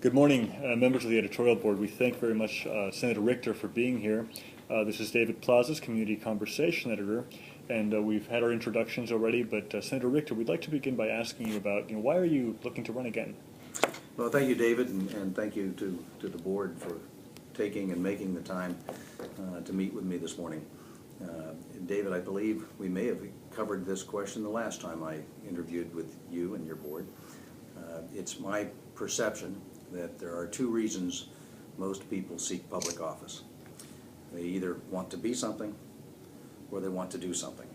Good morning, members of the editorial board. We thank very much Senator Richter for being here. This is David Plazas, Community Conversation Editor, and we've had our introductions already, but Senator Richter, we'd like to begin by asking you about, why are you looking to run again? Well, thank you, David, and thank you to the board for taking and making the time to meet with me this morning. David, I believe we may have covered this question the last time I interviewed with you and your board. It's my perception that there are two reasons most people seek public office. They either want to be something or they want to do something.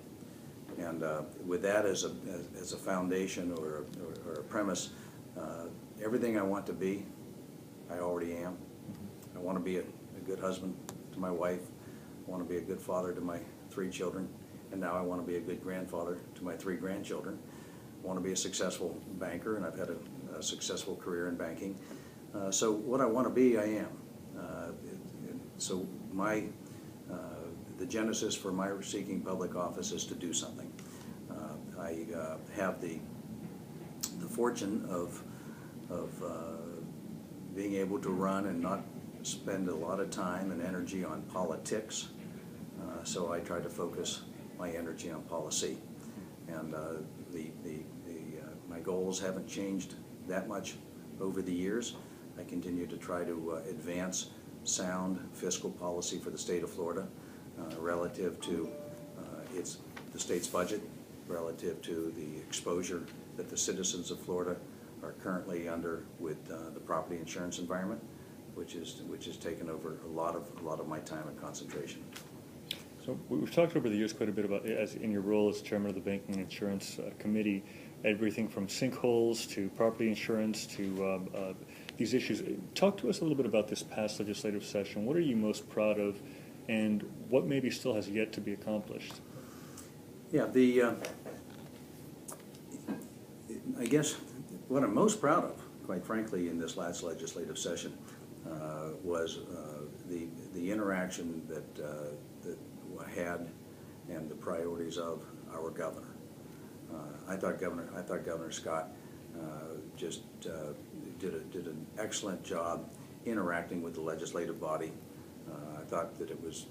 And with that as a foundation or a premise, everything I want to be, I already am. I want to be a good husband to my wife. I want to be a good father to my 3 children. And now I want to be a good grandfather to my 3 grandchildren. I want to be a successful banker, and I've had a successful career in banking. So what I want to be, I am. So the genesis for my seeking public office is to do something. I have the fortune of being able to run and not spend a lot of time and energy on politics. So I try to focus my energy on policy. And my goals haven't changed that much over the years. I continue to try to advance sound fiscal policy for the state of Florida relative to the state's budget, relative to the exposure that the citizens of Florida are currently under with the property insurance environment, which has taken over a lot of my time and concentration. So we've talked over the years quite a bit about, as in your role as chairman of the Banking and Insurance Committee, everything from sinkholes to property insurance to these issues. Talk to us a little bit about this past legislative session. What are you most proud of, and what maybe still has yet to be accomplished? Yeah, I guess what I'm most proud of, quite frankly, in this last legislative session was the interaction that I had and the priorities of our governor. I thought Governor Scott just did an excellent job interacting with the legislative body. I thought that it was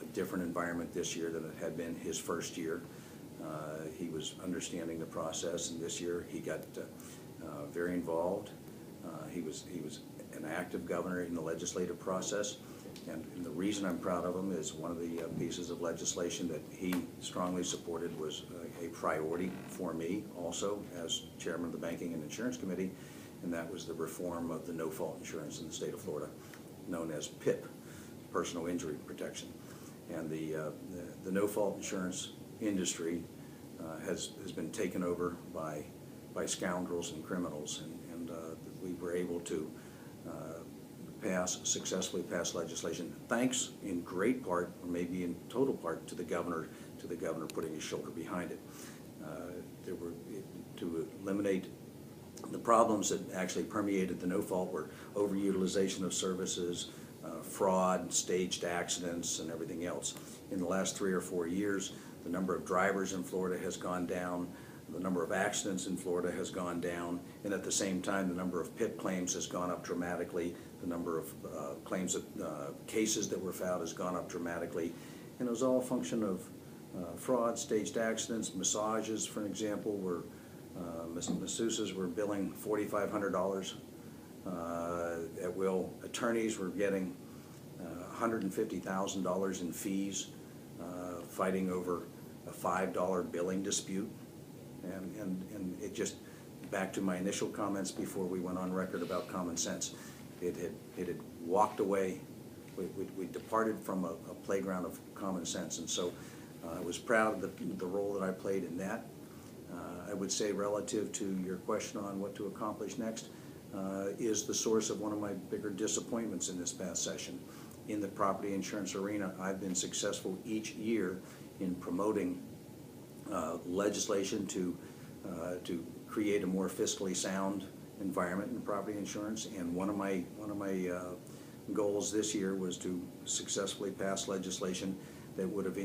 a different environment this year than it had been his first year. He was understanding the process, and this year he got very involved. He was an active governor in the legislative process. And the reason I'm proud of him is one of the pieces of legislation that he strongly supported was a priority for me also as chairman of the Banking and Insurance Committee, and that was the reform of the no-fault insurance in the state of Florida, known as PIP, Personal Injury Protection. And the no-fault insurance industry has been taken over by scoundrels and criminals, and we were able to successfully pass legislation, thanks in great part, or maybe in total part, to the governor putting his shoulder behind it. To eliminate the problems that actually permeated the no-fault were overutilization of services, fraud, staged accidents, and everything else. In the last 3 or 4 years, the number of drivers in Florida has gone down, the number of accidents in Florida has gone down, and at the same time the number of PIP claims has gone up dramatically. The number of cases that were filed has gone up dramatically, and it was all a function of fraud, staged accidents, massages, for example, where masseuses were billing $4,500 at will. Attorneys were getting $150,000 in fees, fighting over a $5 billing dispute. And it just, back to my initial comments before we went on record about common sense, it had walked away. We departed from a playground of common sense, and so I was proud of the role that I played in that. I would say, relative to your question on what to accomplish next, is the source of one of my bigger disappointments in this past session. In the property insurance arena, I've been successful each year in promoting legislation to create a more fiscally sound environment in property insurance, and one of my goals this year was to successfully pass legislation that would have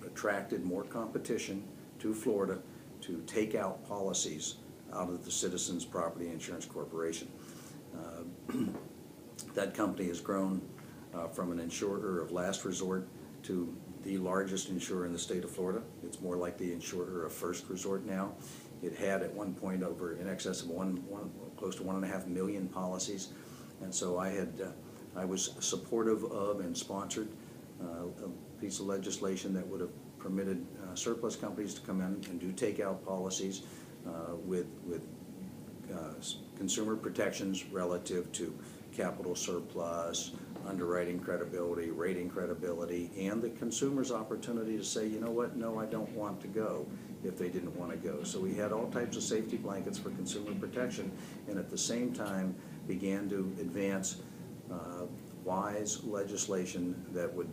attracted more competition to Florida to take out policies out of the Citizens Property Insurance Corporation. That company has grown from an insurer of last resort to the largest insurer in the state of Florida. It's more like the insurer of first resort now. It had at one point over in excess of close to 1.5 million policies, and so I was supportive of and sponsored a piece of legislation that would have permitted surplus companies to come in and do takeout policies with consumer protections relative to capital surplus, underwriting credibility, rating credibility, and the consumer's opportunity to say, you know what, no, I don't want to go, if they didn't want to go. So we had all types of safety blankets for consumer protection, and at the same time began to advance wise legislation that would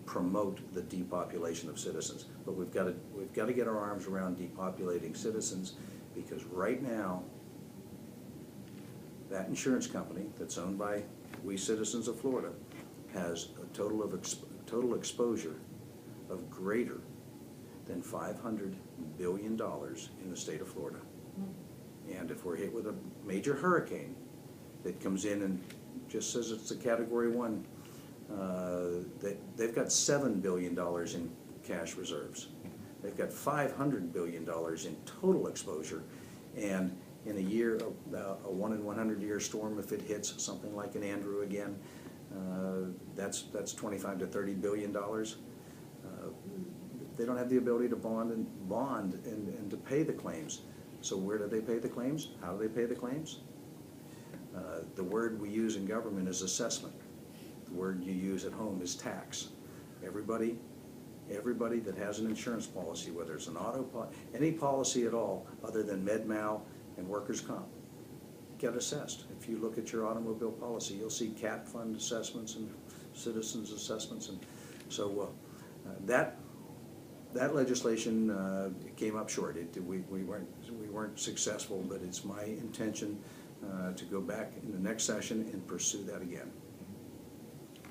promote the depopulation of citizens. But we've got to get our arms around depopulating citizens, because right now that insurance company that's owned by we citizens of Florida has a total exposure of greater than $500 billion in the state of Florida. And if we're hit with a major hurricane that comes in and just says it's a Category 1, they've got $7 billion in cash reserves. They've got $500 billion in total exposure, and in a year, a 1 in 100 year storm, if it hits something like an Andrew again, that's $25 to $30 billion. They don't have the ability to bond and to pay the claims. So where do they pay the claims? How do they pay the claims? The word we use in government is assessment. The word you use at home is tax. Everybody that has an insurance policy, whether it's an auto, any policy at all other than med-mal and workers' comp, get assessed. If you look at your automobile policy, you'll see CAT fund assessments and citizens assessments, and so that legislation came up short. We weren't successful, but it's my intention to go back in the next session and pursue that again.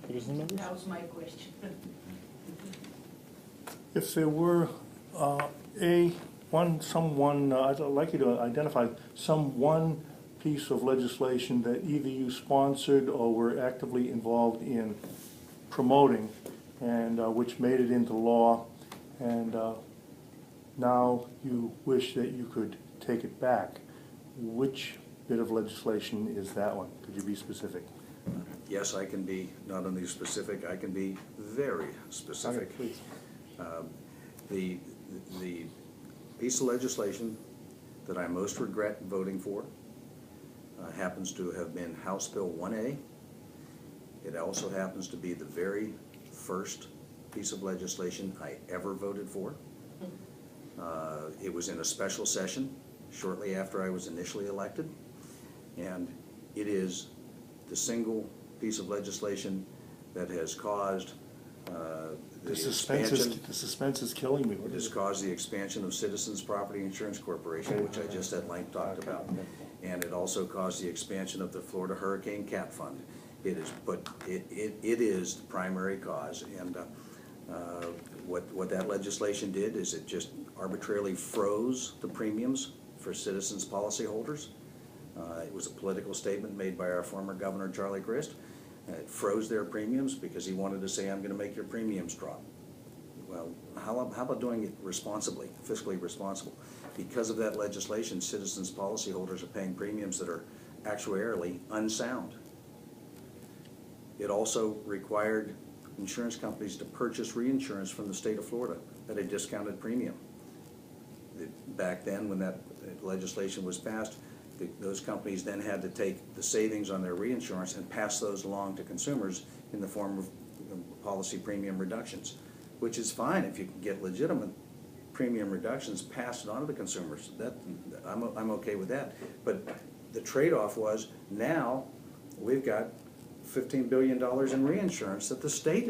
That was my question. If there were someone, I'd like you to identify one piece of legislation that either you sponsored or were actively involved in promoting, and which made it into law, and now you wish that you could take it back. Which bit of legislation is that one? Could you be specific? Yes, I can be not only specific, I can be very specific. Okay, please. The piece of legislation that I most regret voting for happens to have been House Bill 1A. It also happens to be the very first piece of legislation I ever voted for. It was in a special session shortly after I was initially elected, and it is the single piece of legislation that has caused The suspense is killing me. It has caused the expansion of Citizens Property Insurance Corporation, which I just at length talked about. And it also caused the expansion of the Florida Hurricane Cat Fund. It is the primary cause. And what that legislation did is it just arbitrarily froze the premiums for Citizens policyholders. It was a political statement made by our former governor, Charlie Crist. It froze their premiums because he wanted to say, I'm going to make your premiums drop. Well, how about doing it responsibly, fiscally responsible? Because of that legislation, Citizens policyholders are paying premiums that are actuarially unsound. It also required insurance companies to purchase reinsurance from the state of Florida at a discounted premium. Back then, when that legislation was passed, those companies then had to take the savings on their reinsurance and pass those along to consumers in the form of policy premium reductions, which is fine if you can get legitimate premium reductions passed on to the consumers. I'm okay with that. But the trade-off was now we've got $15 billion in reinsurance that the state